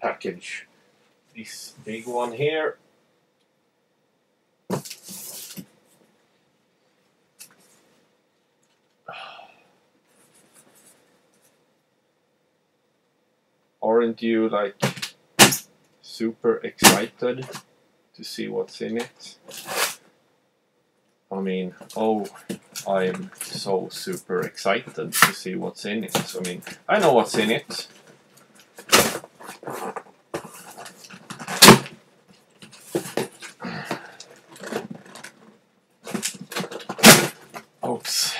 package this big one here. Aren't you like super excited to see what's in it? I mean, oh, I'm so super excited to see what's in it. I mean, I know what's in it. Oops.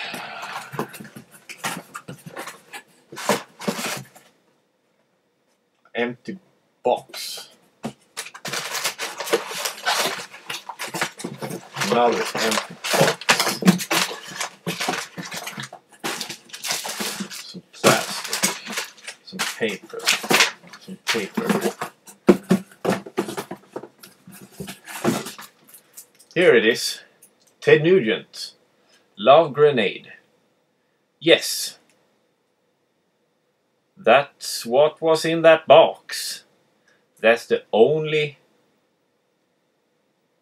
Empty box. Another empty box. Some plastic. Some paper. Some paper. Here it is. Ted Nugent. Love Grenade. Yes. That's what was in that box. That's the only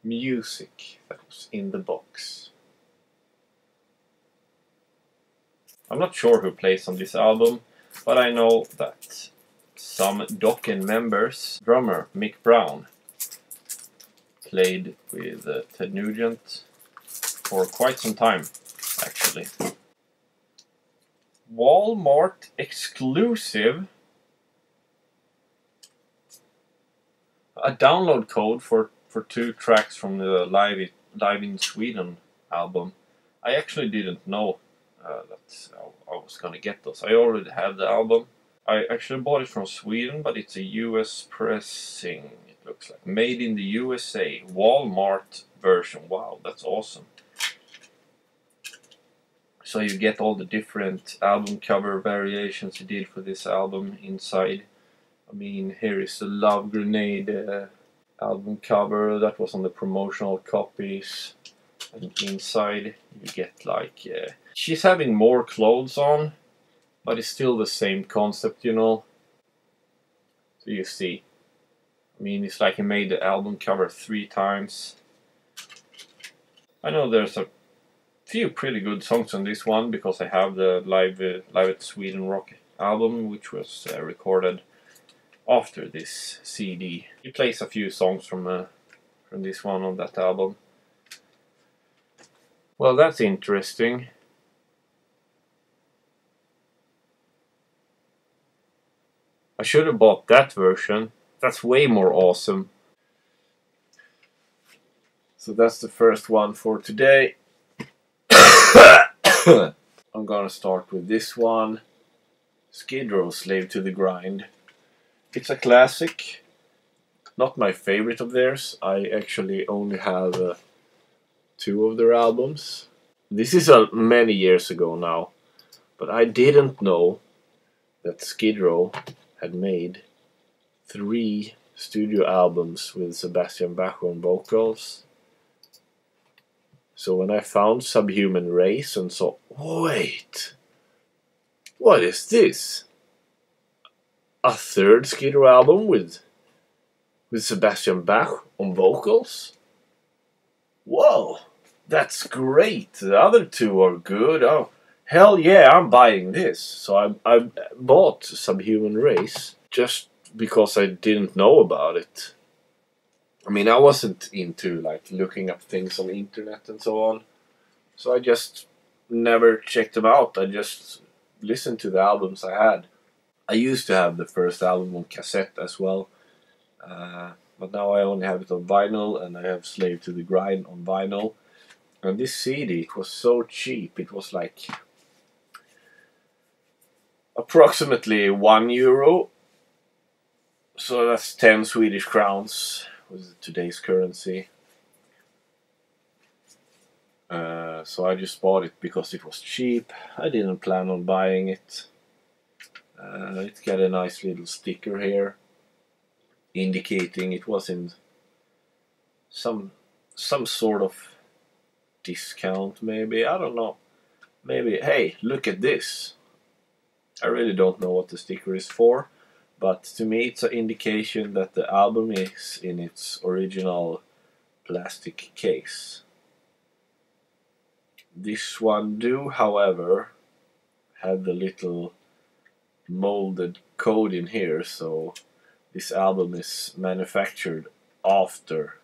music that was in the box. I'm not sure who plays on this album, but I know that some Dokken members, drummer Mick Brown, played with Ted Nugent for quite some time, actually. Walmart exclusive. A download code for 2 tracks from the Live in Sweden album. I actually didn't know that I was gonna get those. I already have the album. I actually bought it from Sweden, but it's a US pressing. It looks like made in the USA. Walmart version. Wow, that's awesome. So you get all the different album cover variations he did for this album inside. I mean, here is the Love Grenade album cover that was on the promotional copies. And inside you get like... she's having more clothes on, but it's still the same concept, you know. So you see. I mean, it's like he made the album cover 3 times. I know there's a few pretty good songs on this one because I have the Live at Sweden Rock album, which was recorded after this CD. He plays a few songs from this one on that album. Well, that's interesting. I should have bought that version. That's way more awesome. So that's the first one for today. I'm gonna start with this one. Skid Row, Slave to the Grind. It's a classic. Not my favorite of theirs. I actually only have 2 of their albums. This is many years ago now. But I didn't know that Skid Row had made 3 studio albums with Sebastian Bach on vocals. So when I found Subhuman Race and saw, wait, what is this? A 3rd Skid Row album with Sebastian Bach on vocals? Whoa, that's great. The other 2 are good. Oh, hell yeah, I'm buying this. So I bought Subhuman Race just because I didn't know about it. I mean, I wasn't into like looking up things on the internet and so on. So I just never checked them out. I just listened to the albums I had. I used to have the first album on cassette as well. But now I only have it on vinyl, and I have Slave to the Grind on vinyl. And this CD, it was so cheap. It was like approximately €1. So that's 10 Swedish crowns with today's currency. So I just bought it because it was cheap. I didn't plan on buying it. It's got a nice little sticker here indicating it was in some sort of discount, maybe. I don't know. Maybe, hey, look at this. I really don't know what the sticker is for, but to me it's an indication that the album is in its original plastic case. This one do, however, have the little molded code in here, so this album is manufactured after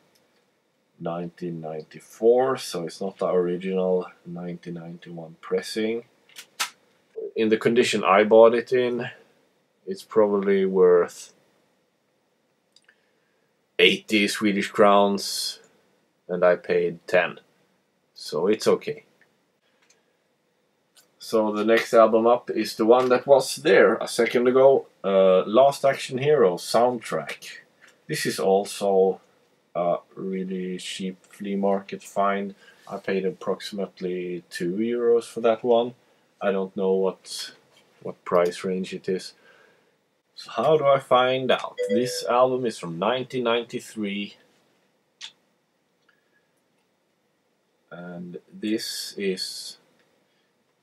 1994, so it's not the original 1991 pressing. In the condition I bought it in, it's probably worth 80 Swedish crowns, and I paid 10, so it's okay. So the next album up is the one that was there a second ago, Last Action Hero soundtrack. This is also a really cheap flea market find. I paid approximately €2 for that one. I don't know what price range it is. So how do I find out? This album is from 1993. And this is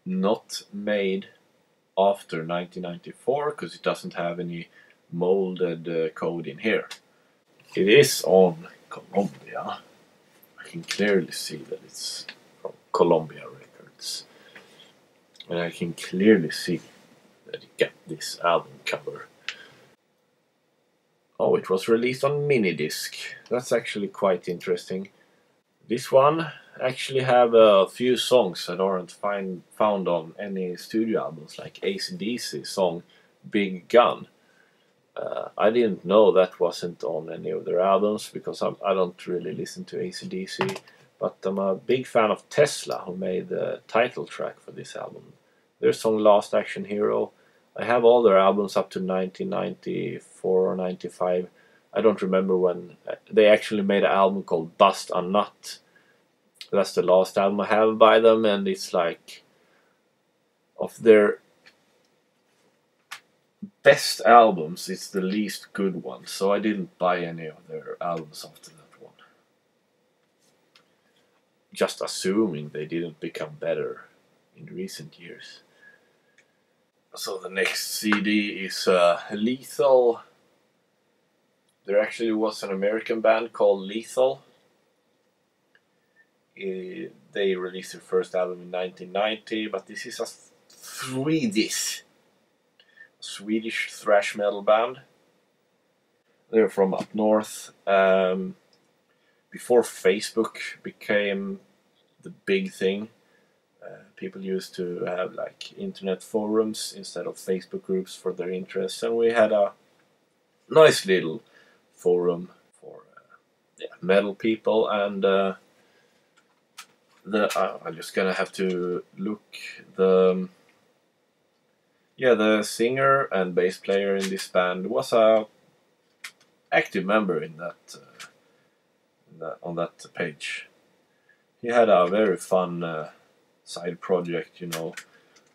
not made after 1994 because it doesn't have any molded code in here. It is on Columbia. I can clearly see that it's from Columbia Records. And I can clearly see that it got this album cover. Oh, it was released on mini disc. That's actually quite interesting. This one actually have a few songs that aren't found on any studio albums, like AC/DC song Big Gun. I didn't know that wasn't on any of their albums because I don't really listen to AC/DC, but I'm a big fan of Tesla, who made the title track for this album. Their song Last Action Hero. I have all their albums up to 1994 or 95. I don't remember when. They actually made an album called Bust a Nut. That's the last album I have by them, and it's like of their best albums, it's the least good one. So I didn't buy any of their albums after that one. Just assuming they didn't become better in recent years. So the next CD is Lethal. There actually was an American band called Lethal. They released their first album in 1990, but this is a Swedish thrash metal band. They're from up north. Before Facebook became the big thing, people used to have like internet forums instead of Facebook groups for their interests, and we had a nice little forum for metal people, and I'm just gonna have to look the singer and bass player in this band was a active member in that on that page. He had a very fun side project,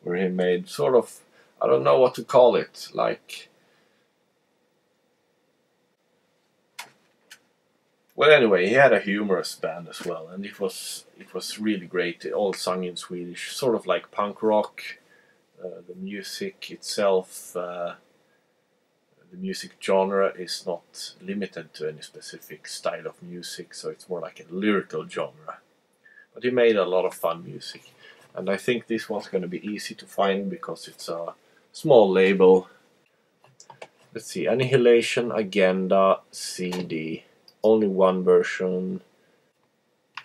where he made sort of, I don't know what to call it, like, well, anyway, he had a humorous band as well, and it was really great. It all sung in Swedish, sort of like punk rock. The music itself, the music genre is not limited to any specific style of music, so it's more like a lyrical genre. But he made a lot of fun music, and I think this one's going to be easy to find because it's a small label. Let's see, Annihilation Agenda CD. Only one version.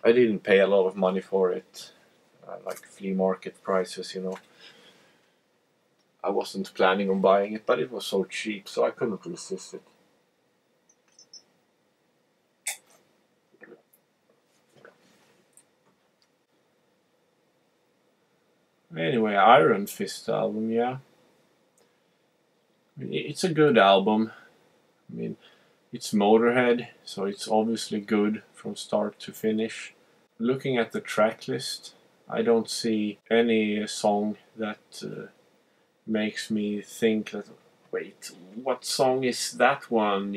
I didn't pay a lot of money for it, like flea market prices, I wasn't planning on buying it, but it was so cheap, so I couldn't resist it. Anyway, Iron Fist album, yeah. It's a good album. I mean, it's Motörhead, so it's obviously good from start to finish. Looking at the track list, I don't see any song that makes me think that, wait, what song is that one?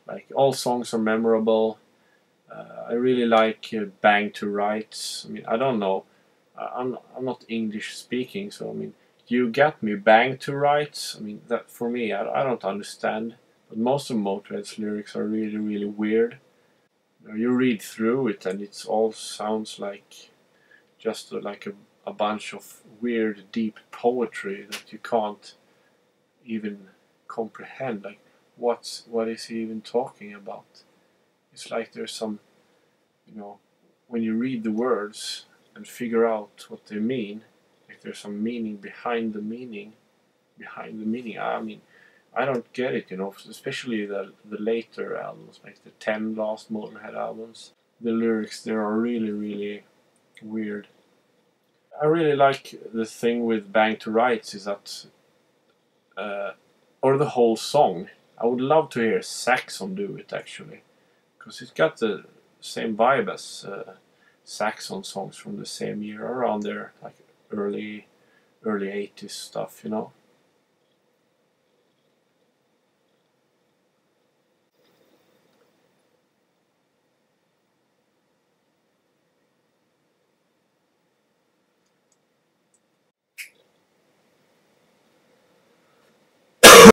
Like, all songs are memorable. I really like Bang to Rights. I mean, I don't know. I'm not English speaking, so I mean, You Got Me, Bang to Rights. I mean, that for me, I don't understand. But most of Motörhead's lyrics are really, really weird. You read through it and it all sounds like just like a bunch of weird, deep poetry that you can't even comprehend. Like, what is he even talking about? It's like there's some, when you read the words and figure out what they mean, like there's some meaning behind the meaning. I mean, I don't get it, especially the later albums, like the 10 last Motörhead albums. The lyrics there are really, really weird. I really like the thing with Bang to Rights is that, or the whole song. I would love to hear Saxon do it actually, because it's got the same vibe as Saxon songs from the same year, around there, like early 80s stuff,